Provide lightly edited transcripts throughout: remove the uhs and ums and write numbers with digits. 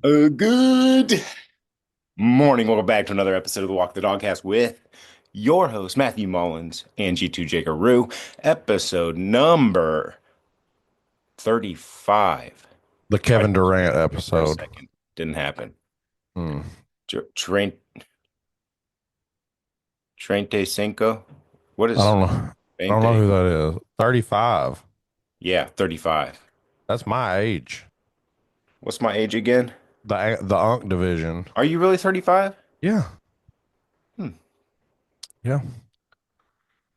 Good morning. Welcome back to another episode of the Walk the Dogcast with your host, Matthew Mullins and G2 Jacob Rue. Episode number 35. The Tried Kevin to lose Durant track for a episode. second. Didn't happen. Hmm. Train Trente Cinco. What I is don't know. I don't know Trente? who that is. 35. Yeah, 35. That's my age. What's my age again? The Unk division. Are you really 35? Yeah. Hmm. Yeah.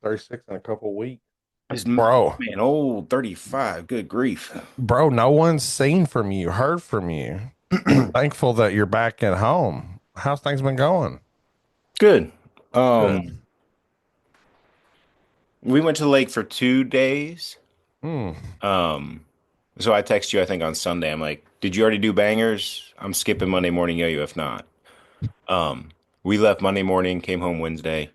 36 in a couple weeks. This Bro. man, old 35. Good grief. Bro, no one's seen from you, heard from you. I'm thankful that you're back at home. How's things been going? Good. Good. We went to the lake for 2 days. Hmm. Um, so I text you, I think on Sunday. I'm like, did you already do bangers? I'm skipping Monday morning yo-yo if not. Um, we left Monday morning, came home Wednesday.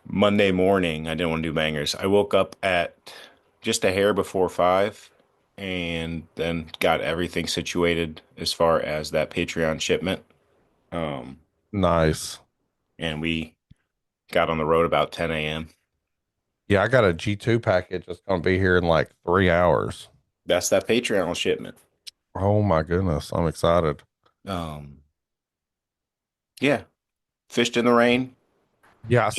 Monday morning, I didn't want to do bangers. I woke up at just a hair before 5 and then got everything situated as far as that Patreon shipment. Um, Nice. and we got on the road about 10 a.m. Yeah, I got a G2 package that's going to be here in like 3 hours. That's that Patreon shipment. Oh my goodness. I'm excited. Um, yeah, fished in the rain. Yeah, Just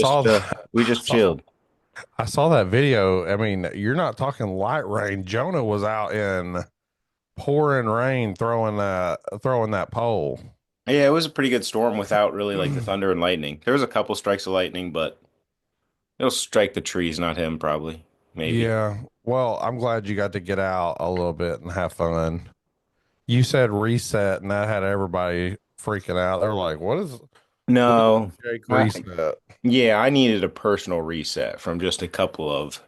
we I just saw chilled. I saw that video. I mean, you're not talking light rain. Jonah was out in pouring rain throwing that pole. Yeah, it was a pretty good storm without really like the thunder and lightning. There was a couple strikes of lightning, but it'll strike the trees, not him, probably. Maybe. Yeah. Well, I'm glad you got to get out a little bit and have fun. You said reset and that had everybody freaking out. They're like, what is No. Jake I, reset? yeah, I needed a personal reset from just a couple of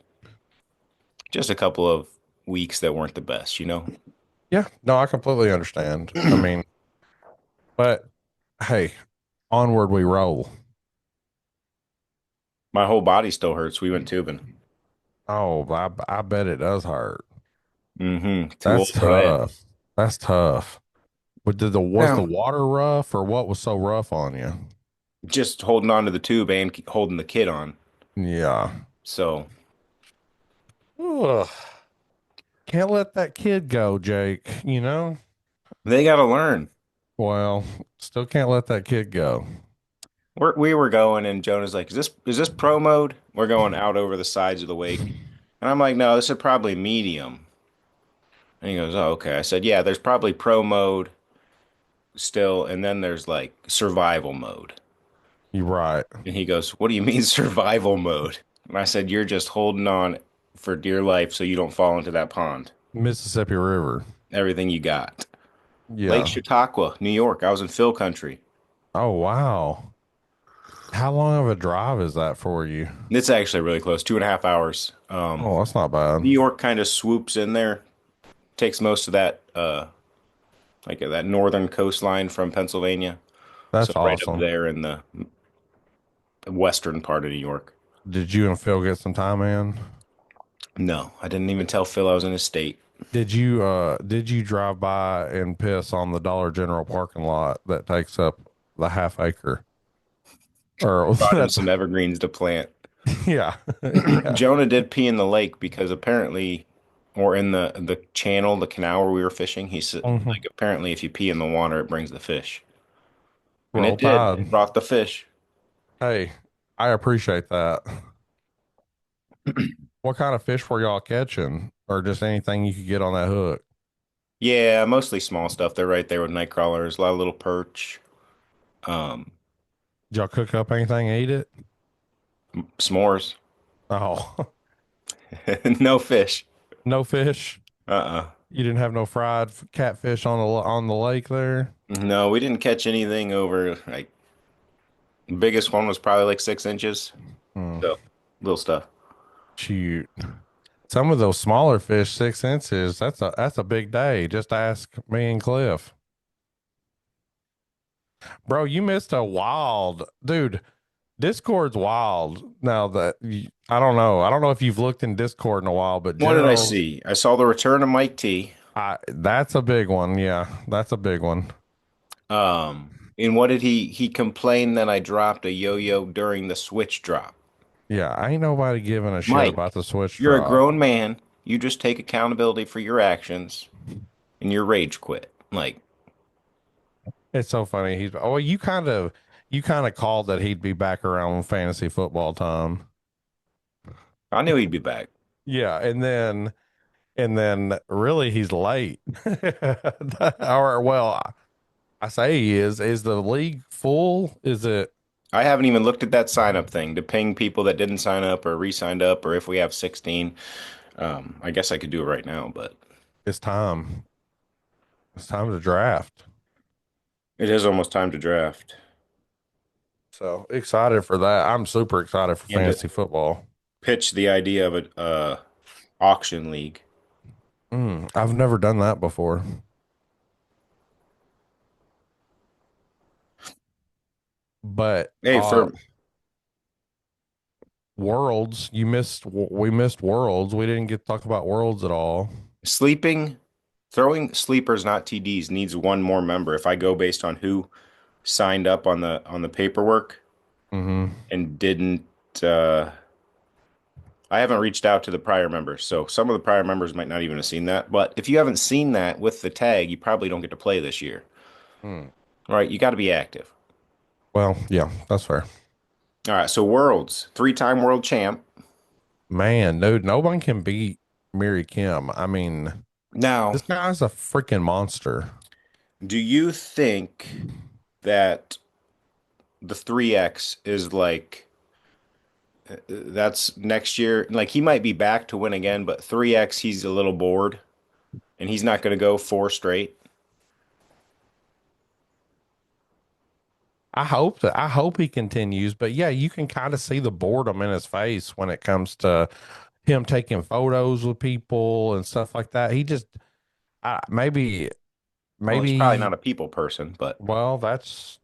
weeks that weren't the best, you know? Yeah, no, I completely understand. I mean, but hey, onward we roll. My whole body still hurts. We went tubing. Oh, I bet it does hurt. Too That's old for that. tough. That's tough. But was the Now, water rough or what was so rough on you? just holding on to the tube and holding the kid on. Yeah. So Ugh. Can't let that kid go, Jake, you know? they got to learn. Well, still can't let that kid go. We were going, and Jonah's like, "Is this pro mode? We're going out over the sides of the wake." And I'm like, "No, this is probably medium." And he goes, "Oh, okay." I said, "Yeah, there's probably pro mode still, and then there's like survival mode." You're right. And he goes, "What do you mean survival mode?" And I said, "You're just holding on for dear life so you don't fall into that pond. Mississippi River. Everything you got." Lake Yeah. Chautauqua, New York. I was in Phil country. Oh, wow. How long of a drive is that for you? It's actually really close, 2.5 hours. Oh, that's not bad. New York kind of swoops in there, takes most of that like that northern coastline from Pennsylvania. So That's right up awesome. there in the western part of New York. Did you and Phil get some time in? No, I didn't even tell Phil I was in his state. Did you drive by and piss on the Dollar General parking lot that takes up the half acre? Or Brought him that's some evergreens to plant. yeah. Yeah. Jonah did pee in the lake because apparently, or in the channel, the canal where we were fishing, he said Mhm. like apparently if you pee in the water, it brings the fish. And Roll it did. Tide. It brought the fish. Hey, I appreciate that. What kind of fish were y'all catching? Or just anything you could get on that hook? Yeah, mostly small stuff. They're right there with night crawlers, a lot of little perch, um, Did y'all cook up anything, eat it? s'mores. Oh, No fish. no fish. Uh-uh. You didn't have no fried catfish on the lake there? No, we didn't catch anything over like the biggest one was probably like 6 inches. Hmm. So little stuff. Shoot. Some of those smaller fish, 6 inches, that's a big day. Just ask me and Cliff. Bro, you missed a wild dude. Discord's wild. Now I don't know. I don't know if you've looked in Discord in a while, but What did I general see? I saw the return of Mike T. that's a big one. Yeah, that's a big one. And what did he complained that I dropped a yo-yo during the switch drop. Yeah, ain't nobody giving a shit Mike, about the switch you're a drop. grown man. You just take accountability for your actions and your rage quit. Like, It's so funny. You kind of called that he'd be back around fantasy football time. I knew he'd be back. Yeah, and then really he's late. Or well, I say he is. Is the league full? Is it I haven't even looked at that sign up thing to ping people that didn't sign up or re-signed up, or if we have 16. I guess I could do it right now, but it's time. It's time to draft. it is almost time to draft So excited for that. I'm super excited for and to fantasy football. pitch the idea of an auction league. I've never done that before. But Hey, for Worlds, we missed Worlds. We didn't get to talk about Worlds at all. sleeping, throwing sleepers, not TDs, needs one more member. If I go based on who signed up on the paperwork Mm-hmm. and didn't, uh, I haven't reached out to the prior members, so some of the prior members might not even have seen that. But if you haven't seen that with the tag, you probably don't get to play this year. Hmm. All right, you got to be active. Well, yeah, that's fair. All right, so Worlds, three-time world champ. Man, dude, no one can beat Mary Kim. I mean, Now, this guy's a freaking monster. do you think that the 3X is like that's next year? Like he might be back to win again, but 3X he's a little bored and he's not going to go four straight. I hope he continues, but yeah, you can kind of see the boredom in his face when it comes to him taking photos with people and stuff like that. He just maybe Well, he's probably maybe not a people person, but well, that's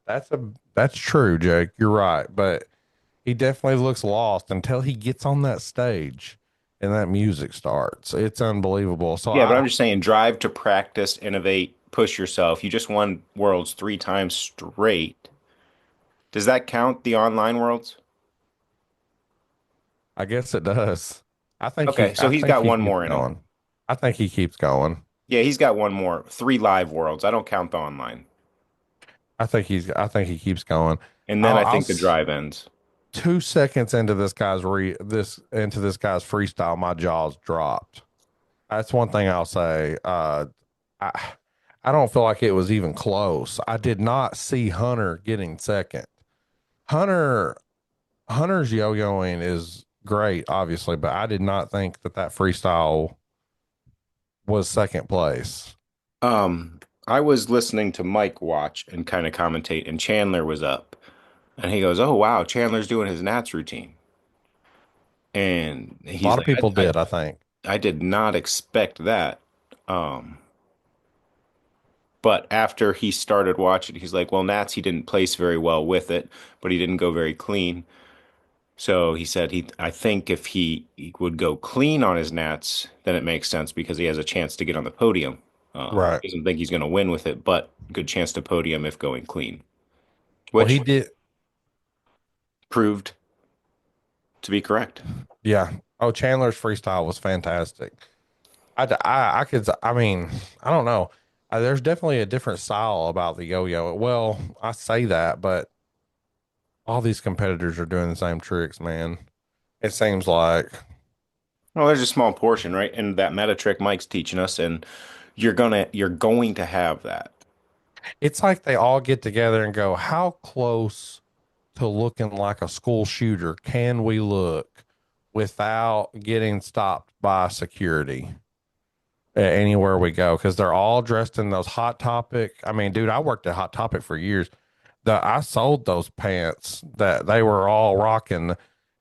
true, Jake. You're right, but he definitely looks lost until he gets on that stage and that music starts. It's unbelievable. So yeah, but I'm just saying drive to practice, innovate, push yourself. You just won Worlds three times straight. Does that count the online Worlds? I guess it does. I think Okay, he so I he's think got he one keeps more in him. going. I think he keeps going. Yeah, he's got one more. Three live Worlds. I don't count the online. I think he keeps going. And then I'll, I I'll think the s- drive ends. 2 seconds into this guy's freestyle, my jaws dropped. That's one thing I'll say. I I don't feel like it was even close. I did not see Hunter getting second. Hunter Hunter's yo-yoing is great, obviously, but I did not think that freestyle was second place. Um, I was listening to Mike watch and kind of commentate, and Chandler was up, and he goes, "Oh wow, Chandler's doing his Nats routine," and A he's lot of like, people did, I think. I did not expect that." Um, but after he started watching, he's like, "Well, Nats, he didn't place very well with it, but he didn't go very clean." So he said I think if he would go clean on his Nats, then it makes sense because he has a chance to get on the podium. Right. Doesn't think he's going to win with it, but good chance to podium if going clean, Well, he which did. proved to be correct. Yeah. Oh, Chandler's freestyle was fantastic. I could, I mean, I don't know. There's definitely a different style about the yo-yo. Well, I say that, but all these competitors are doing the same tricks, man. It seems like Well, there's a small portion, right? And that meta trick Mike's teaching us, and you're going to have that. it's like they all get together and go, how close to looking like a school shooter can we look without getting stopped by security anywhere we go? Because they're all dressed in those Hot Topic. I mean, dude, I worked at Hot Topic for years. I sold those pants that they were all rocking.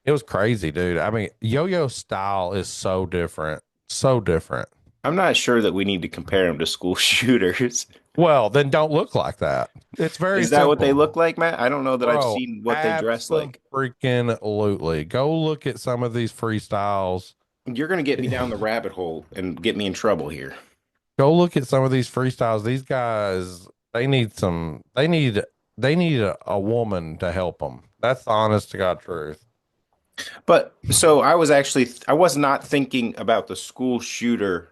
It was crazy, dude. I mean, yo-yo style is so different, so different. I'm not sure that we need to compare him to school shooters. Well, then don't look like that. It's very Is that what they look simple. like, Matt? I don't know that I've Bro, seen what they dress like. absolutely. Go look at some of these freestyles. You're going to get me down the rabbit hole and get me in trouble here. Go look at some of these freestyles. These guys. They need some, they need a woman to help them. That's the honest to God truth. But so I was not thinking about the school shooter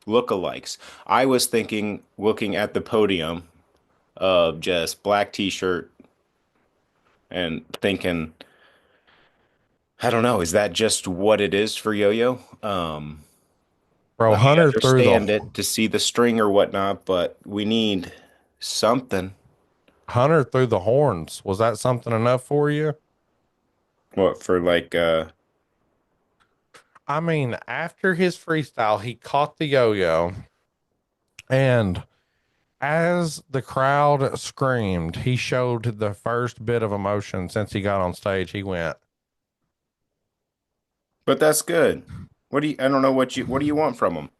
lookalikes. I was thinking, looking at the podium of just black t-shirt and thinking, I don't know, is that just what it is for Yo-Yo? Bro, I understand it to see the string or whatnot, but we need something. Hunter through the horns. Was that something enough for you? What for like I mean, after his freestyle, he caught the yo-yo, and as the crowd screamed, he showed the first bit of emotion since he got on stage. He went, but that's good. I don't know what do you want from them?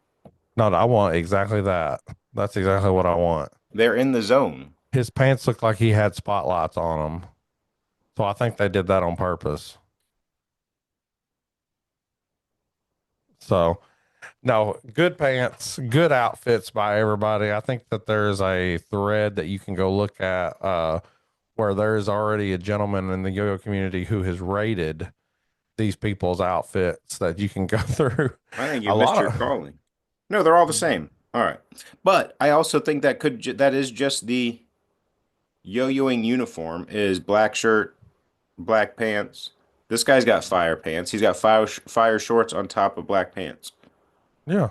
no, no, I want exactly that. That's exactly what I want. They're in the zone. His pants looked like he had spotlights on them. So I think they did that on purpose. So, no, good pants, good outfits by everybody. I think that there's a thread that you can go look at where there's already a gentleman in the yo-yo community who has rated these people's outfits that you can go through. I think you A missed lot your of calling. No, they're all the same. All right. But I also think that is just the yo-yoing uniform is black shirt, black pants. This guy's got fire pants. He's got fire shorts on top of black pants. yeah.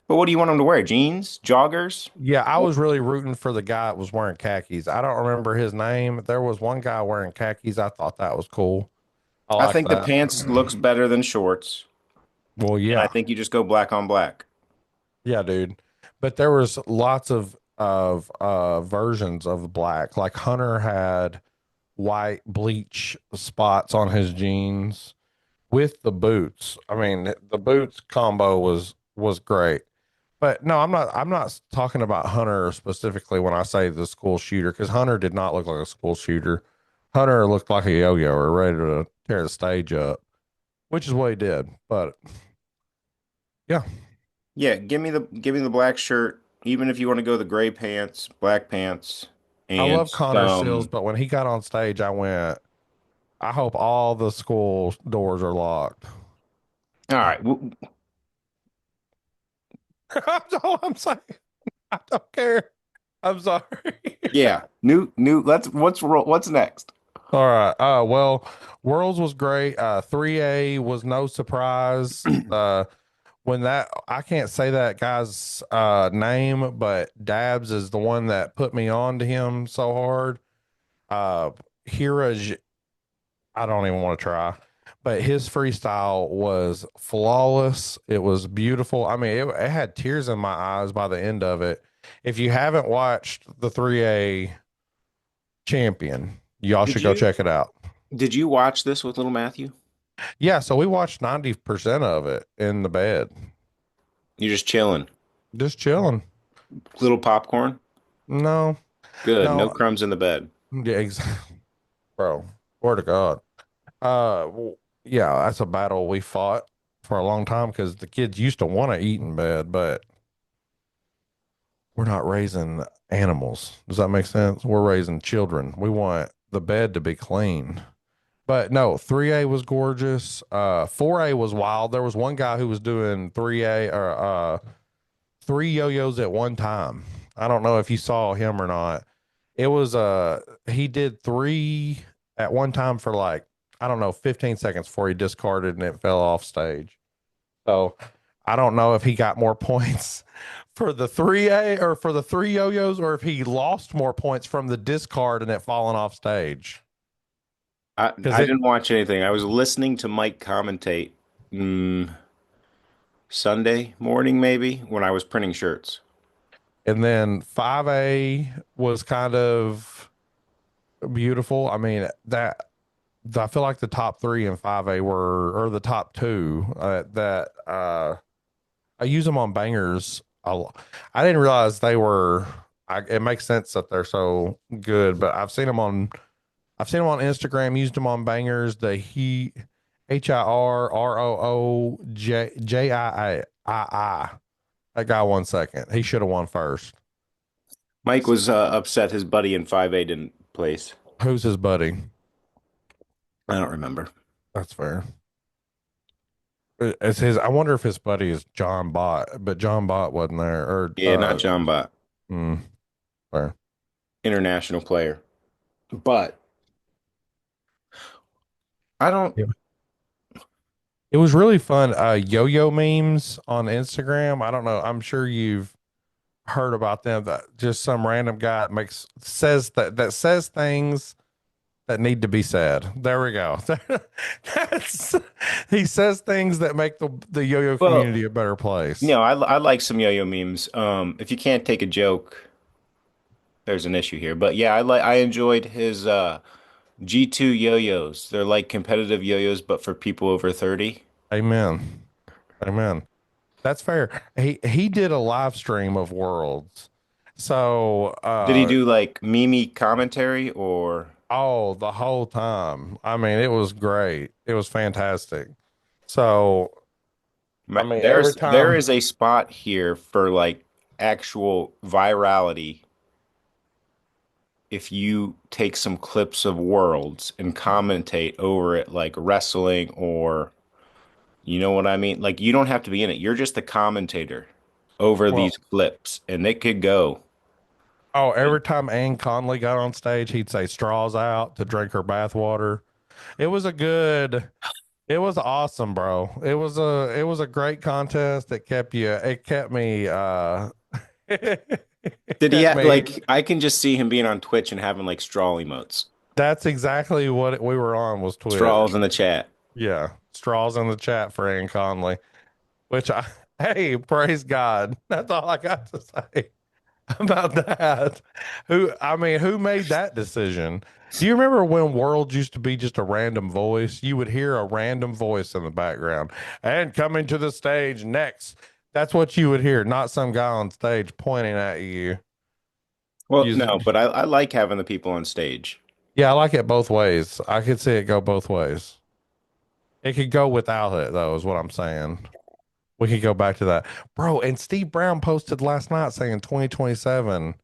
But what do you want him to wear? Jeans? Joggers? Yeah, I was really rooting for the guy that was wearing khakis. I don't remember his name. There was one guy wearing khakis. I thought that was cool. I I like think the that. pants looks better than shorts, Well, and I yeah. think you just go black on black. Yeah, dude. But there was lots of versions of black. Like Hunter had white bleach spots on his jeans with the boots. I mean, the boots combo was great. But no, I'm not talking about Hunter specifically when I say the school shooter because Hunter did not look like a school shooter. Hunter looked like a yo-yo or ready to tear the stage up, which is what he did. But yeah, Yeah, give me the black shirt, even if you want to go the gray pants, black pants, I and love Connor Seals, some. but when he got on stage, I went, I hope all the school doors are locked. All right. That's all I'm saying. I don't care. I'm sorry. Yeah. New. What's next? All right. Well, Worlds was great. 3A was no surprise. When that I can't say that guy's name, but Dabs is the one that put me on to him so hard. Hira, I don't even want to try, but his freestyle was flawless. It was beautiful. I mean, it had tears in my eyes by the end of it. If you haven't watched the 3A champion, y'all Did should go you check it out. did you watch this with little Matthew? Yeah, so we watched 90% of it in the bed, You're just chilling. just chilling. Little popcorn. No, Good. No no, crumbs in the bed. yeah, exactly, bro. Word to God. Yeah, that's a battle we fought for a long time because the kids used to want to eat in bed, but we're not raising animals. Does that make sense? We're raising children. We want the bed to be clean. But no, 3A was gorgeous. 4A was wild. There was one guy who was doing 3A or three yo-yos at one time. I don't know if you saw him or not. It was he did three at one time for like, I don't know, 15 seconds before he discarded and it fell off stage. So I don't know if he got more points for the 3A or for the three yo-yos or if he lost more points from the discard and it falling off stage. Because I it didn't watch anything. I was listening to Mike commentate mm, Sunday morning, maybe, when I was printing shirts. and then 5A was kind of beautiful. I mean, that I feel like the top three and 5A were, or the top two that I use them on bangers. I didn't realize they were. It makes sense that they're so good, but I've seen them on Instagram. Used them on bangers. The HIRROOJI. That guy won second. He should have won first. Mike was upset his buddy in 5A didn't place. Who's his buddy? I don't remember. That's fair. It's his. I wonder if his buddy is John Bott, but John Bott wasn't there. Or Yeah, not John Bott, hmm, fair. international player. But I don't. Yeah. It was really fun. Yo-yo memes on Instagram. I don't know. I'm sure you've heard about them. That just some random guy that says things that need to be said. There we go. That's he says things that make the yo-yo Well, community a better place. no, I like some yo-yo memes. If you can't take a joke, there's an issue here. But yeah, I enjoyed his G2 yo-yos. They're like competitive yo-yos, but for people over 30. Amen. Amen. That's fair. He did a live stream of Worlds. So Did he do like Mimi commentary or oh, the whole time. I mean, it was great. It was fantastic. So I mean, every there time. is a spot here for like actual virality if you take some clips of Worlds and commentate over it like wrestling or you know what I mean? Like you don't have to be in it. You're just the commentator over these Well, clips and it could go. oh, every time Ann Conley got on stage, he'd say straws out to drink her bathwater. It was a good, it was awesome, bro. It was a great contest. It kept me, it Did he kept have me. like I can just see him being on Twitch and having like straw emotes. That's exactly what we were on was Straws Twitch. in the chat. Yeah. Straws in the chat for Ann Conley, which hey, praise God. That's all I got to say about that. I mean, who made that decision? Do you remember when Worlds used to be just a random voice? You would hear a random voice in the background. And coming to the stage next. That's what you would hear, not some guy on stage pointing at you. Well, Using, no, but I like having the people on stage. yeah, I like it both ways. I could see it go both ways. It could go without it, though, is what I'm saying. We could go back to that. Bro, and Steve Brown posted last night saying 2027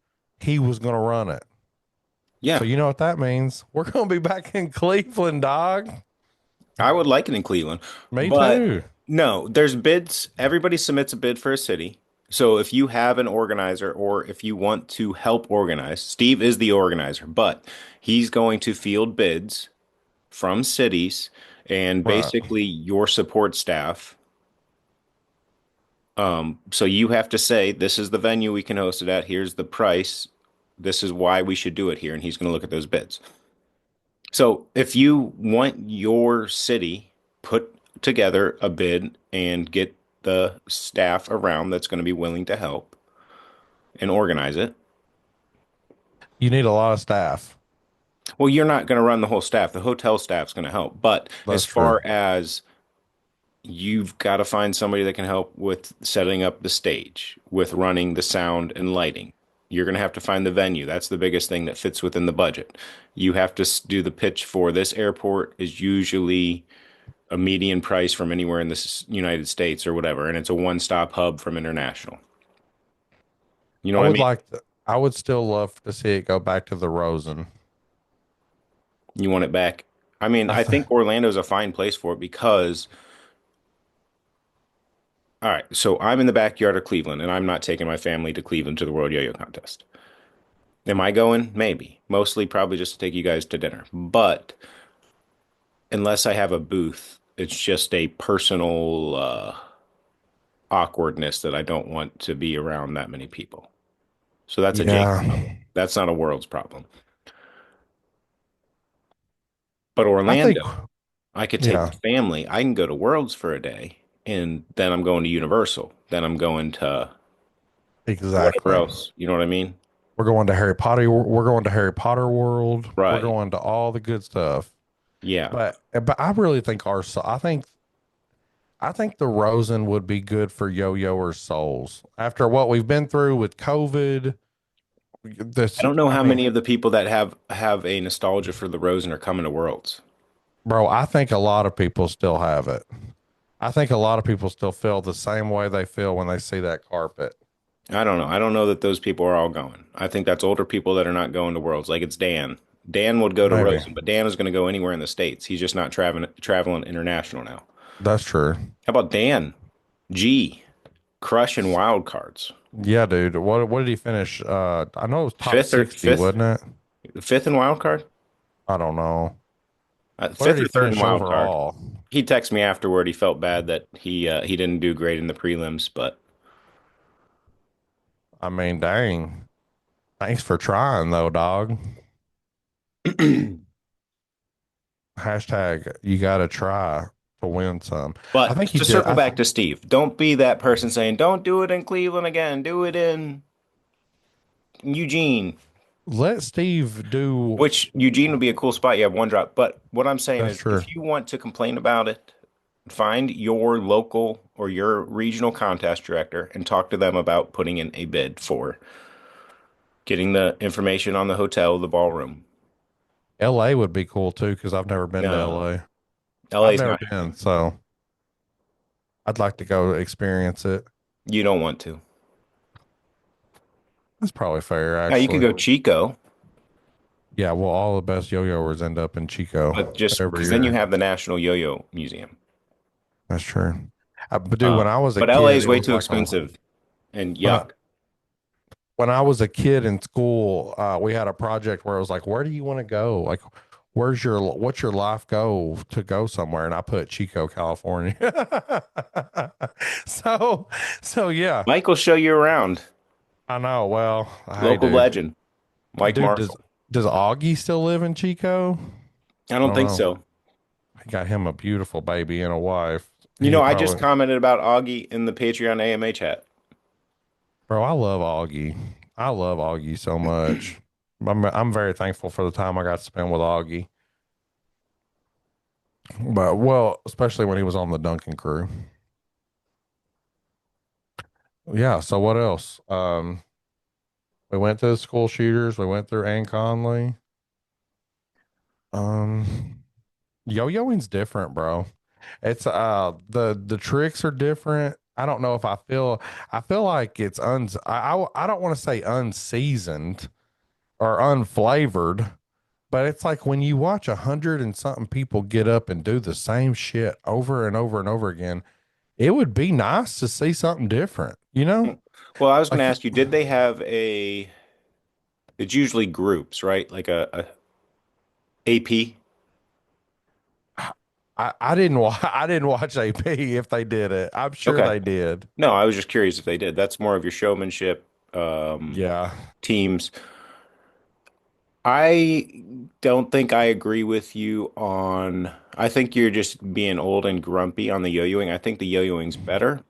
he was going to run it. So Yeah, you know what that means? We're going to be back in Cleveland, dog. I would like it in Cleveland, Me but too. no, there's bids. Everybody submits a bid for a city. So if you have an organizer or if you want to help organize, Steve is the organizer, but he's going to field bids from cities and Right. basically your support staff. So you have to say, this is the venue we can host it at. Here's the price. This is why we should do it here. And he's going to look at those bids. So if you want your city put together a bid and get the staff around that's going to be willing to help and organize it, You need a lot of staff. well, you're not going to run the whole staff. The hotel staff's going to help. But as That's true. far as you've got to find somebody that can help with setting up the stage, with running the sound and lighting. You're going to have to find the venue. That's the biggest thing that fits within the budget. You have to do the pitch for this airport is usually a median price from anywhere in the United States or whatever, and it's a one-stop hub from international. You know I what I would mean? like to, I would still love to see it go back to the Rosen. You want it back. I mean, I I think, think Orlando's a fine place for it because, all right, so I'm in the backyard of Cleveland, and I'm not taking my family to Cleveland to the World Yo-Yo Contest. Am I going? Maybe. Mostly probably just to take you guys to dinner. But unless I have a booth, it's just a personal awkwardness that I don't want to be around that many people. So that's a Jake yeah, problem. That's not a world's problem. But I think, Orlando, I could take yeah, the family. I can go to Worlds for a day, and then I'm going to Universal. Then I'm going to whatever exactly. else. You know what I mean? We're going to Harry Potter. We're going to Harry Potter World. We're Right. going to all the good stuff. Yeah. But I really think I think the Rosen would be good for yo-yoers souls after what we've been through with COVID. I This, don't know I how mean, many of the people that have a nostalgia for the Rosen are coming to Worlds. bro, I think a lot of people still have it. I think a lot of people still feel the same way they feel when they see that carpet. I don't know. I don't know that those people are all going. I think that's older people that are not going to Worlds. Like it's Dan. Dan would go to Maybe. Rosen, but Dan is going to go anywhere in the States. He's just not traveling international now. That's true. How about Dan? G, crushing wild cards. Yeah, dude. What did he finish? I know it was top Fifth or 60, fifth, wasn't it? fifth in wild card? I don't know. What did Fifth he or third in finish wild card. overall? He texted me afterward. He felt bad that he didn't do great in the prelims, but I mean, dang. Thanks for trying though, dog. Hashtag you gotta try to win some. I but think he to did. circle back to Steve, don't be that person saying, "Don't do it in Cleveland again. Do it in Eugene." Let Steve do. Which Eugene would be a cool spot. You have one drop. But what I'm saying That's is, true. if you want to complain about it, find your local or your regional contest director and talk to them about putting in a bid for getting the information on the hotel, the ballroom. LA would be cool too, because I've never been to No, LA. I've LA's never not been, happening. so I'd like to go experience it. You don't want to. That's probably fair, Now you could actually. go Chico, Yeah, well, all the best yo-yoers end up in Chico but just every because then you year. have the National Yo-Yo Museum. That's true. But dude, when I was a But LA kid, is it way was too like a expensive and when I yuck. when I was a kid in school, we had a project where it was like, where do you want to go? Like, what's your life goal to go somewhere? And I put Chico, California. so, so yeah, Mike will show you around. I know. Well, hey, Local legend, Mike dude, does Marshall. Augie still live in Chico? I I don't don't think know. so. He got him a beautiful baby and a wife. You He know, I just probably, commented about Augie in the Patreon AMA chat. bro. I love Augie. I love Augie so much. I'm very thankful for the time I got to spend with Augie. But well, especially when he was on the Duncan crew. Yeah. So what else? We went to the school shooters. We went through Ann Conley. Um, yo-yoing's different, bro. It's the tricks are different. I don't know if I feel like it's I don't want to say unseasoned or unflavored, but it's like when you watch 100 and something people get up and do the same shit over and over and over again, it would be nice to see something different, you know? Well, I was going to Like ask you, did they have a, it's usually groups, right? Like a AP? I didn't I didn't watch AP if they did it. I'm sure Okay. they did. No, I was just curious if they did. That's more of your showmanship Yeah. teams. I don't think I agree with you on, I think you're just being old and grumpy on the yo-yoing. I think the yo-yoing's better.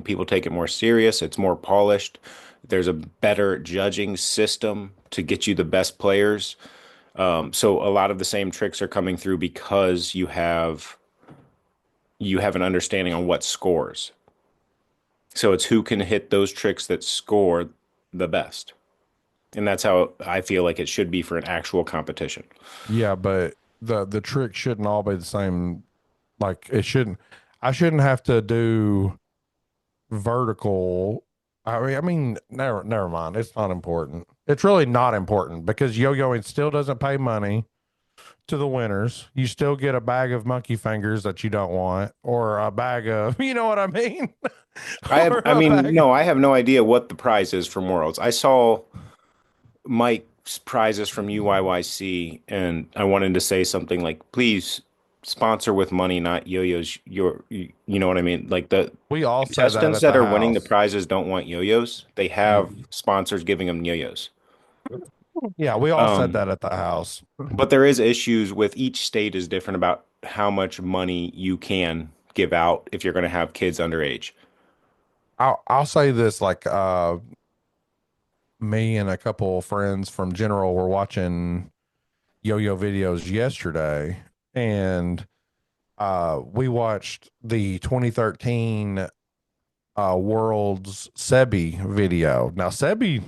People take it more serious. It's more polished. There's a better judging system to get you the best players. So a lot of the same tricks are coming through because you have an understanding on what scores. So it's who can hit those tricks that score the best. And that's how I feel like it should be for an actual competition. Yeah, but the trick shouldn't all be the same. Like it shouldn't I shouldn't have to do vertical. Never mind. It's not important. It's really not important because yo-yoing still doesn't pay money to the winners. You still get a bag of monkey fingers that you don't want, or a bag of, you know what I mean? Or I a mean, bag. no, I have no idea what the prize is from Worlds. I saw Mike's prizes from UYYC, and I wanted to say something like, please sponsor with money, not yo-yos. You know what I mean? Like the We all said that contestants at that the are winning the house. prizes don't want yo-yos. They have sponsors giving them yo-yos. Yeah, we all said Um, that at the house. but there is issues with each state is different about how much money you can give out if you're going to have kids underage. I'll say this like me and a couple of friends from General were watching yo-yo videos yesterday and we watched the 2013 World's Sebi video. Now Sebi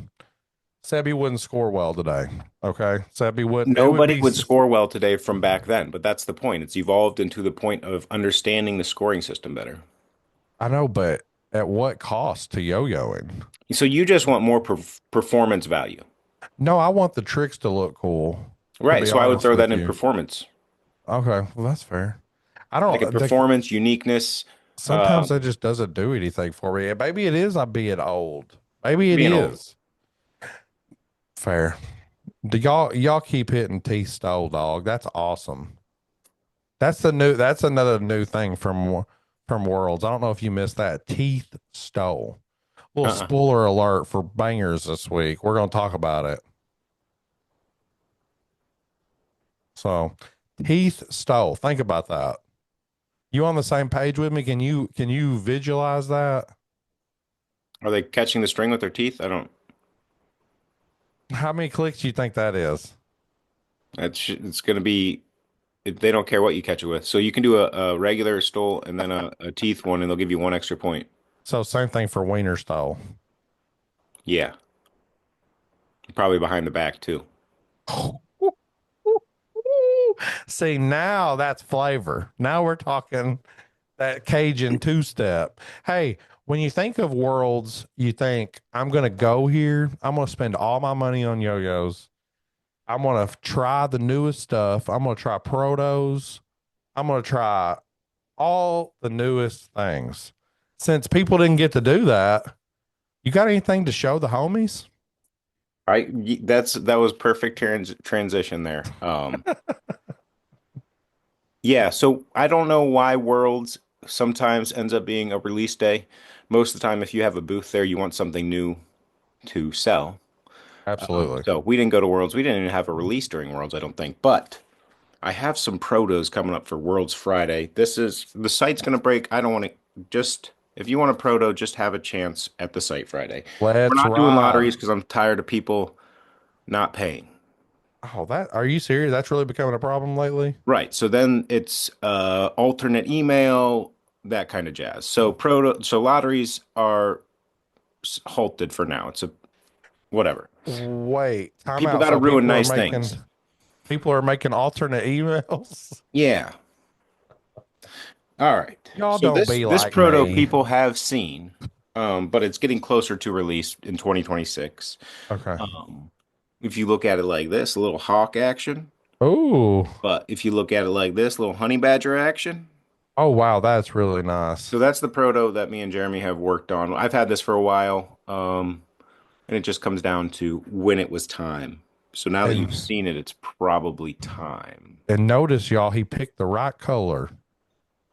wouldn't score well today. Okay. Sebi wouldn't it would Nobody be would score well today from back then, but that's the point. It's evolved into the point of understanding the scoring system better. I know, but At what cost to yo-yoing? So you just want more performance value. No, I want the tricks to look cool, to Right. be So I would honest throw that with in you. performance, Okay, well, that's fair. I like a don't, the, performance, uniqueness. sometimes that Um, just doesn't do anything for me. And maybe it is I'm being old. Maybe it being old. is. Fair. Do y'all keep hitting teeth stole, dog? That's awesome. That's another new thing from Worlds. I don't know if you missed that. Teeth stole. Little Uh-uh. spoiler alert for bangers this week. We're gonna talk about it. So teeth stole. Think about that. You on the same page with me? Can you visualize that? Are they catching the string with their teeth? I don't. How many clicks do you think that is? It's going to be. They don't care what you catch it with. So you can do a regular stole and then a teeth one, and they'll give you one extra point. So same thing for wiener stole. Yeah, probably behind the back too. See, now that's flavor. Now we're talking that Cajun two step. Hey, when you think of worlds, you think, I'm going to go here. I'm going to spend all my money on yo yo's. I'm going to try the newest stuff. I'm going to try protos. I'm going to try all the newest things. Since people didn't get to do that, you got anything to show the homies? That was perfect transition there. Yeah, so I don't know why Worlds sometimes ends up being a release day. Most of the time, if you have a booth there, you want something new to sell. Absolutely. So we didn't go to Worlds. We didn't even have a release during Worlds, I don't think. But I have some protos coming up for Worlds Friday. This is the site's going to break. I don't want to just, if you want a proto, just have a chance at the site Friday. We're Let's not doing ride. lotteries because I'm tired of people not paying. Oh, that are you serious? That's really becoming a problem lately? Right. So then it's alternate email, that kind of jazz. So lotteries are halted for now. It's a whatever. Wait, time People out. got to So ruin nice things. people are making alternate emails. Yeah. All right. Y'all So don't this be this like proto me. people have seen, but it's getting closer to release in 2026. Okay. Um, if you look at it like this, a little hawk action. Oh, But if you look at it like this, a little honey badger action. oh wow, that's really nice. So that's the proto that me and Jeremy have worked on. I've had this for a while, and it just comes down to when it was time. So now that you've And seen it, it's probably time. and notice y'all, he picked the right color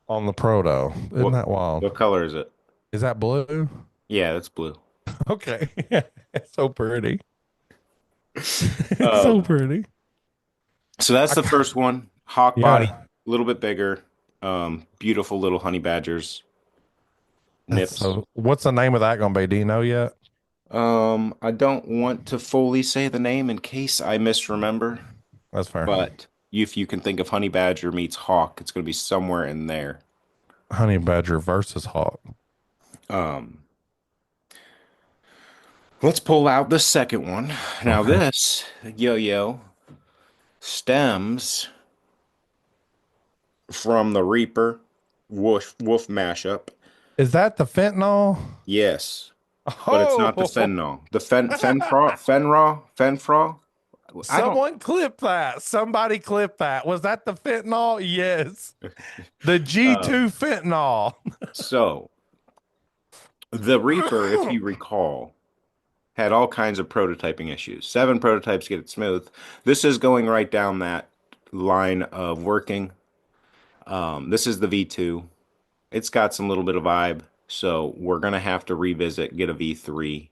on the proto. Isn't What that wild? what color is it? Is that blue? Yeah, it's blue. Okay. It's so pretty. It's so Um, pretty. so that's I, the first one. Hawk body, yeah, a little bit bigger. Beautiful little honey badgers, that's nips. so. What's the name of that gonna be? Do you know yet? I don't want to fully say the name in case I misremember, That's fair. but if you can think of honey badger meets hawk, it's going to be somewhere in there. Honey Badger versus Hawk. Um, let's pull out the second one. Now Okay. this yo-yo stems from the Reaper Wolf mashup. Is that the fentanyl? Yes, but it's not the Oh, fentanyl. The fenfraw. I don't. someone clip that. Somebody clip that. Was that the fentanyl? Yes. The Um, G2 fentanyl. so the Reaper, if you recall, had all kinds of prototyping issues. 7 prototypes get it smooth. This is going right down that line of working. This is the V2. It's got some little bit of vibe, so we're gonna have to revisit, get a V3.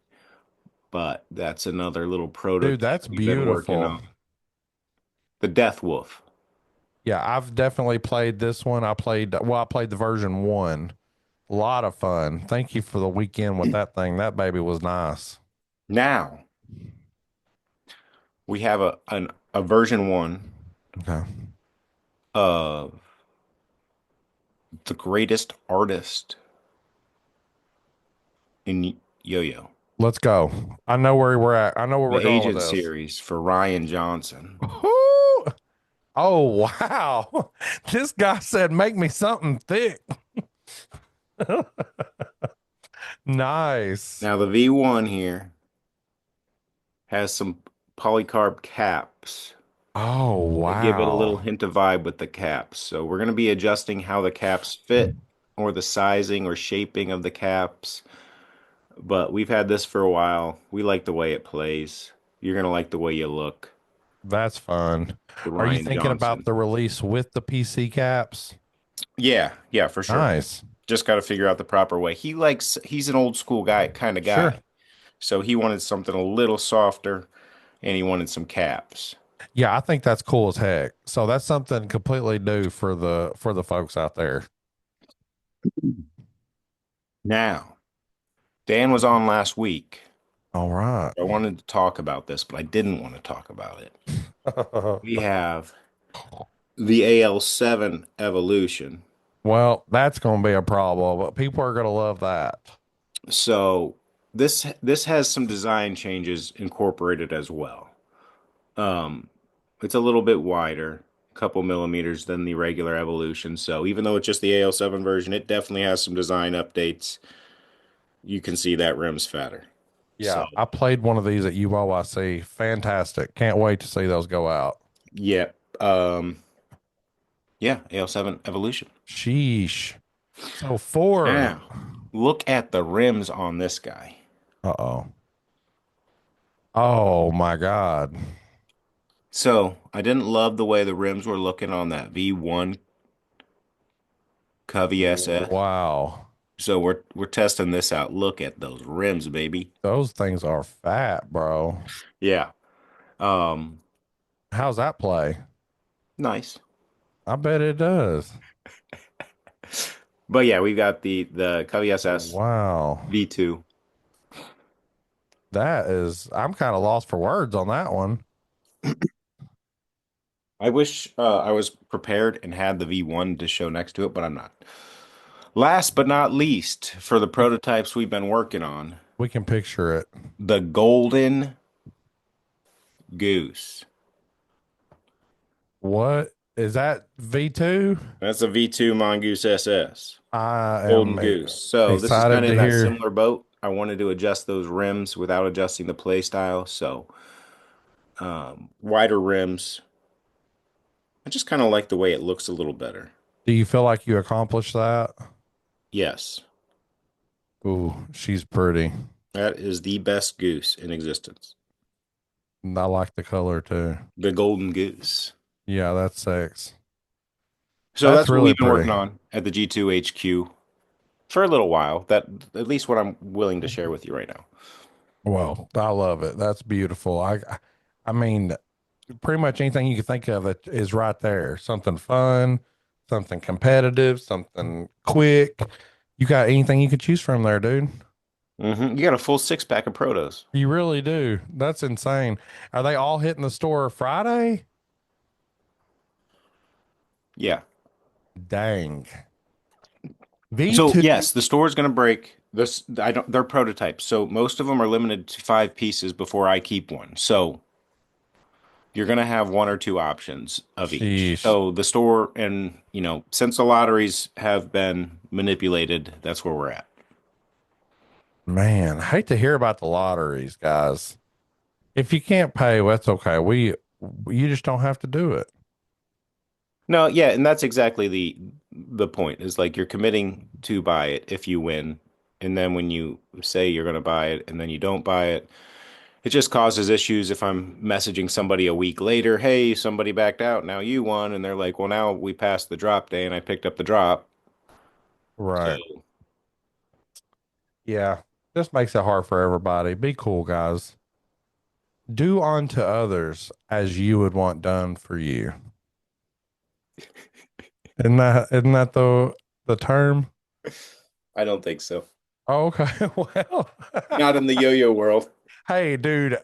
But that's another little Dude, prototype that's we've been working beautiful. on. The Death Wolf. Yeah, I've definitely played this one. I played the version one. A lot of fun. Thank you for the weekend with that thing. That baby was nice. Now we have a version one Okay. of the greatest artist in yo-yo. Let's go. I know where we're at. I know where The we're going with Agent this. series for Ryan Johnson. Woo! Oh, wow. This guy said, make me something thick. Nice. Now the V1 here has some polycarb caps Oh, that give it a little wow. hint of vibe with the caps. So we're going to be adjusting how the caps fit or the sizing or shaping of the caps. But we've had this for a while. We like the way it plays. You're going to like the way you look That's fun. with Are you Ryan thinking about Johnson. the release with the PC caps? Yeah, yeah, for sure. Nice. Just got to figure out the proper way. He's an old school guy, kind of Sure. guy. So he wanted something a little softer and he wanted some caps. Yeah, I think that's cool as heck. So that's something completely new for the folks out there. Now, Dan was on last week. All right. I wanted to talk about this, but I didn't want to talk about it. We have the AL7 Evolution. Well, that's going to be a problem, but people are going to love that. So this has some design changes incorporated as well. Um, it's a little bit wider, a couple millimeters than the regular Evolution. So even though it's just the AL7 version, it definitely has some design updates. You can see that rim's fatter. So Yeah, I played one of these at UOIC. Fantastic. Can't wait to see those go out. yeah, um, yeah, AL7 Evolution. Sheesh. So Ford. Now, look at the rims on this guy. Uh-oh. Oh my God. So I didn't love the way the rims were looking on that V1 Covey SF. Wow. So we're testing this out. Look at those rims, baby. Those things are fat, bro. Yeah. Um, How's that play? nice. I bet it does. But yeah, we've got the Covey SS Wow. V2. I'm kind of lost for words on that one. I wish I was prepared and had the V1 to show next to it, but I'm not. Last but not least, for the We, prototypes we've been working on, we can picture it. the Golden Goose. What is that? V2? That's a V2 Mongoose SS. I am Golden Goose. So this is kind excited of to in that hear. similar boat. I wanted to adjust those rims without adjusting the play style. So wider rims. I just kind of like the way it looks a little better. Do you feel like you accomplished that? Yes, Ooh, she's pretty. that is the best goose in existence. And I like the color too. The Golden Goose. Yeah, that's sex. So That's that's what really we've been pretty. working on at the G2 HQ for a little while. That at least what I'm willing to share with you right now. Well, I love it. That's beautiful. I mean, pretty much anything you can think of that is right there. Something fun, something competitive, something quick. You got anything you could choose from there, dude. You got a full six pack of Protos. You really do. That's insane. Are they all hitting the store Friday? Yeah. Dang. So V2. yes, the store is going to break this. I don't. They're prototypes, so most of them are limited to five pieces before I keep one. So you're going to have one or two options of each. Sheesh. So the store, and since the lotteries have been manipulated, that's where we're at. Man, I hate to hear about the lotteries, guys. If you can't pay, well, that's okay. You just don't have to do it. No, yeah, and that's exactly the point. Is like you're committing to buy it if you win, and then when you say you're going to buy it and then you don't buy it, it just causes issues if I'm messaging somebody a week later, hey, somebody backed out, now you won, and they're like, well, now we passed the drop day and I picked up the drop. So, Right. Yeah. Just makes it hard for everybody. Be cool, guys. Do unto others as you would want done for you. Isn't that the term? I don't think so. Oh, okay. Well, Not in the yo-yo world. hey, dude.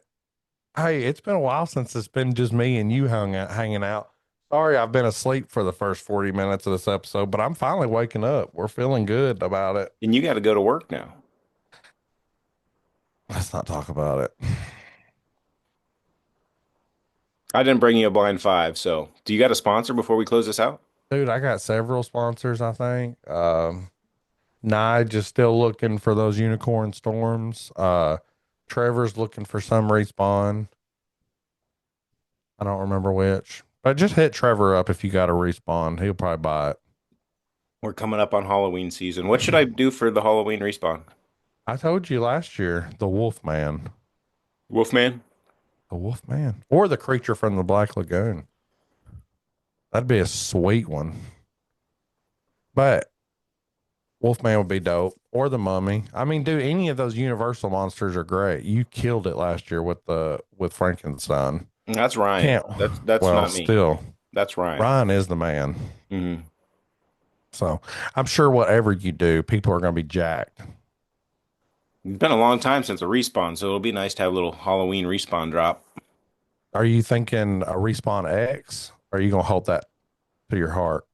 Hey, it's been a while since it's been just me and you hanging out. Sorry, I've been asleep for the first 40 minutes of this episode, but I'm finally waking up. We're feeling good about it. And you got to go to work now. Let's not talk about it. I didn't bring you a blind five, so do you got a sponsor before we close this out? Dude, I got several sponsors, I think. Nige is still looking for those unicorn storms. Trevor's looking for some respawn. I don't remember which. But just hit Trevor up if you got a respawn. He'll probably buy We're coming up on Halloween season. What should I do for the Halloween respawn? I told you last year, the Wolf Man. Wolfman? The Wolf Man. Or the creature from the Black Lagoon. That'd be a sweet one. But Wolfman would be dope. Or the Mummy. I mean, dude, any of those Universal monsters are great. You killed it last year with Frankenstein. That's Ryan. Can't That's well, not me. still That's Ryan. Ryan is the man. Hmm. So I'm sure whatever you do, people are gonna be jacked. It's been a long time since a respawn, so it'll be nice to have a little Halloween respawn drop. Are you thinking a respawn X? Or are you gonna hold that to your heart?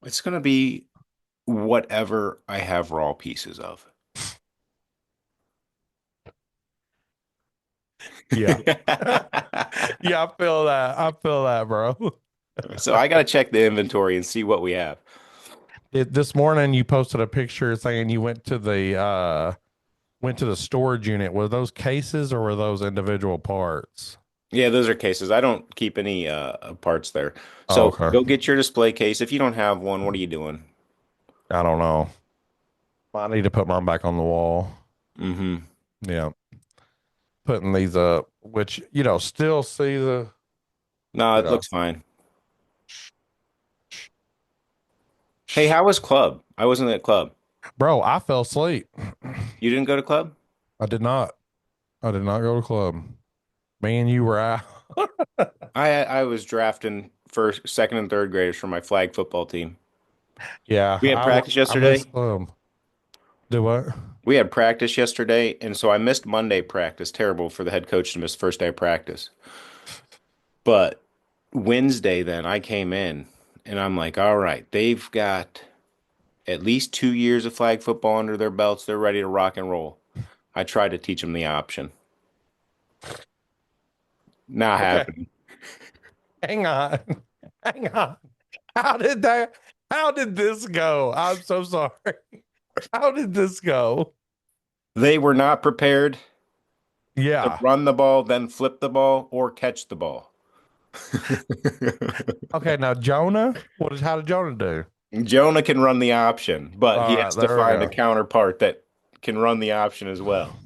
It's gonna be whatever I have raw pieces of. Yeah. Yeah, I feel that. I feel that, bro. So I gotta check the inventory and see what we have. This morning you posted a picture saying you went to the storage unit. Were those cases or were those individual parts? Yeah, those are cases. I don't keep any parts there. Oh, So okay. go get your display case. If you don't have one, what are you doing? I don't know. I need to put mine back on the wall. Hmm. Yeah. Putting these up, which, still see No, you it know, looks fine. Hey, how was club? I wasn't at club. bro, I fell asleep. You didn't go to club? I did not. I did not go to club. Me and you were out. I was drafting first, second, and third graders for my flag football team. Yeah, We had practice I missed yesterday. Do what? We had practice yesterday, and so I missed Monday practice. Terrible for the head coach to miss first day of practice. But Wednesday, then I came in and I'm like, all right, they've got at least 2 years of flag football under their belts. They're ready to rock and roll. I tried to teach them the option. Not Okay, happening. hang on. Hang on. How did that how did this go? I'm so sorry. How did this go? They were not prepared to Yeah. run the ball, then flip the ball, or catch the ball. Okay, now Jonah, how did Jonah do? Jonah can run the option, but All he right, has to there we find a go. counterpart that can run the option as well.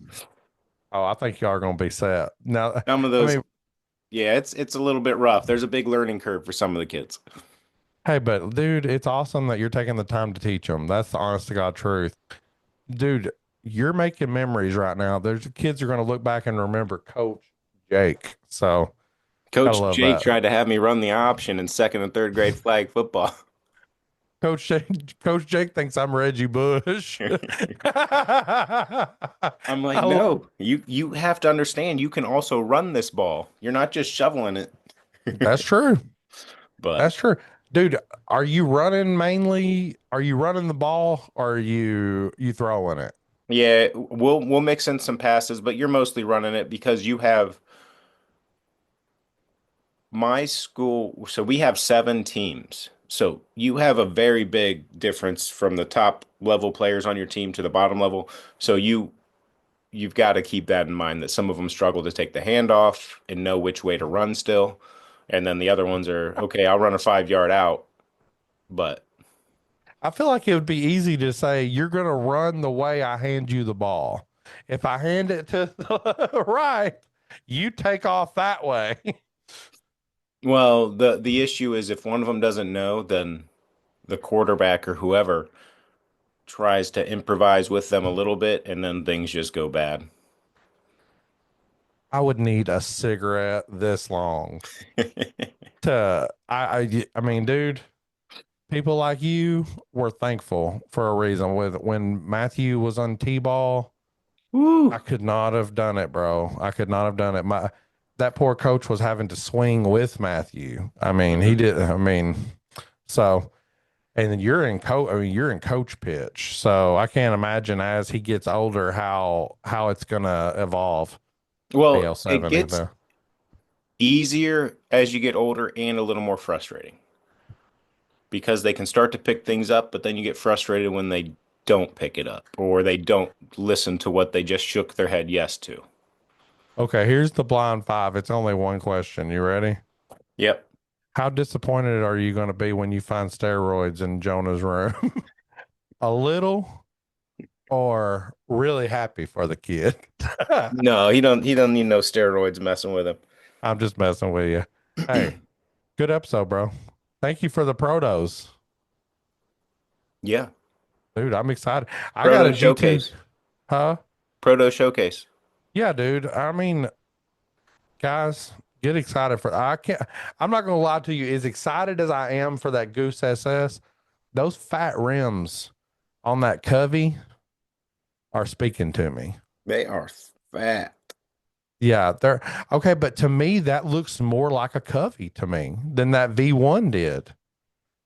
Oh, I think y'all are gonna be set. Now, Some of I those, mean, yeah, it's a little bit rough. There's a big learning curve for some of the kids. hey, but dude, it's awesome that you're taking the time to teach them. That's the honest to God truth. Dude, you're making memories right now. There's kids are gonna look back and remember Coach Jake. So gotta Coach love Jake that. tried to have me run the option in second and third grade flag football. Coach Jake thinks I'm Reggie Bush. I I'm like, love no, you have to understand you can also run this ball. You're not just shoveling it. That's true. But That's true. Dude, are you running the ball or are you throwing it? yeah, we'll mix in some passes, but you're mostly running it because you have my school. So we have 7 teams. So you have a very big difference from the top level players on your team to the bottom level. So you've got to keep that in mind that some of them struggle to take the handoff and know which way to run still. And then the other ones are, okay, I'll run a 5 yard out, but I feel like it would be easy to say you're going to run the way I hand you the ball. If I hand it to the right, you take off that way. well, the issue is if one of them doesn't know, then the quarterback or whoever tries to improvise with them a little bit, and then things just go bad. I would need a cigarette this long I mean, dude, people like you were thankful for a reason. With when Matthew was on T-ball, I Woo. could not have done it, bro. I could not have done it. That poor coach was having to swing with Matthew. I mean, he Mhm. did. I mean, so and then you're in coach pitch. So I can't imagine as he gets older how it's gonna evolve. Well, it AL7 gets either. easier as you get older and a little more frustrating because they can start to pick things up, but then you get frustrated when they don't pick it up or they don't listen to what they just shook their head yes to. Okay, here's the blind five. It's only one question. You ready? Yep. How disappointed are you going to be when you find steroids in Jonah's room? A little or really happy for the kid? No, he don't need no steroids messing with him. I'm just messing with you. Hey, good episode, bro. Thank you for the protos. Yeah. Dude, I'm excited. I got a Proto G2. showcase. Huh? Proto showcase. Yeah, dude. I mean, guys, get excited for I can't I'm not gonna lie to you. As excited as I am for that Goose SS, those fat rims on that Covey are speaking to me. They are fat. Yeah, they're okay, but to me, that looks more like a Covey to me than that V1 did.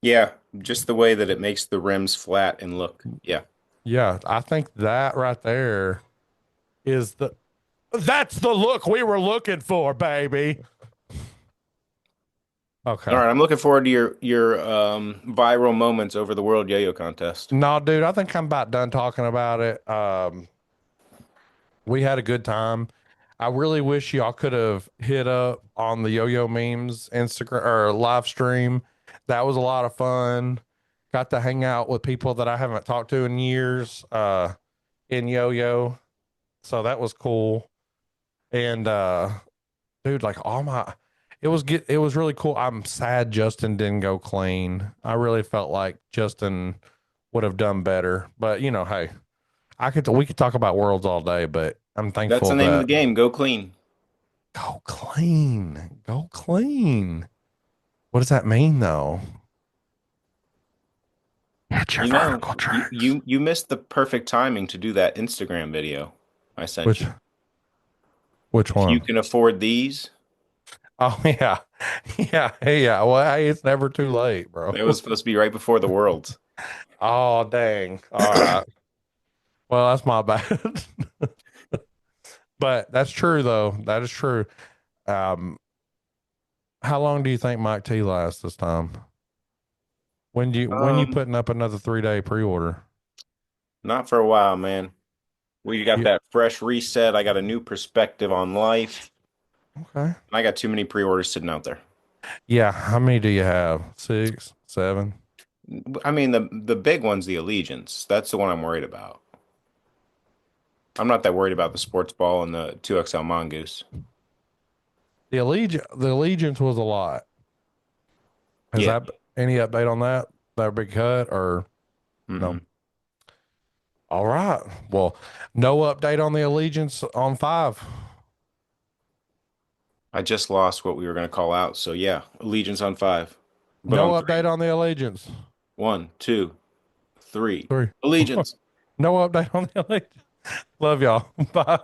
Yeah, just the way that it makes the rims flat and look. Yeah. Yeah, I think that right there is that's the look we were looking for, baby. All Okay. right, I'm looking forward to your viral moments over the World Yo-Yo Contest. No, dude, I think I'm about done talking about it. We had a good time. I really wish y'all could have hit up on the Yo-Yo Memes Instagram or live stream. That was a lot of fun. Got to hang out with people that I haven't talked to in years in Yo-Yo. So that was cool. And dude, like all my it was really cool. I'm sad Justin didn't go clean. I really felt like Justin would have done better. But you know, hey, we could talk about worlds all day, but I'm That's thankful the name of the that game. Go clean. go clean. Go clean. What does that mean though? Hit your You know, vertical you tracks. you you missed the perfect timing to do that Instagram video I sent Which you. which If you one? can afford these, Oh yeah. Yeah. Hey, yeah. Well, hey, it's never too late, bro. that was supposed to be right before the Worlds. Oh dang. All right. Well, that's my bad. But that's true though. That is true. Um, how long do you think Mike T lasts this time? When you Um, putting up another 3 day pre-order? Not for a while, man. We got You that fresh reset. I got a new perspective on life. okay? I got too many pre-orders sitting out there. Yeah. How many do you have? Six, seven? I mean, the big one's the Allegiance. That's the one I'm worried about. I'm not that worried about the sports ball and the 2XL Mongoose. The allegiance was a lot. Has Yeah. that any update on that? That big cut or no? Mm-mm. All right. Well, no update on the allegiance on five. I just lost what we were going to call out. So yeah, Allegiance on five. But No on update three. on the allegiance. One, two, three. Three. Allegiance. No update on the allegiance. Love y'all. Bye.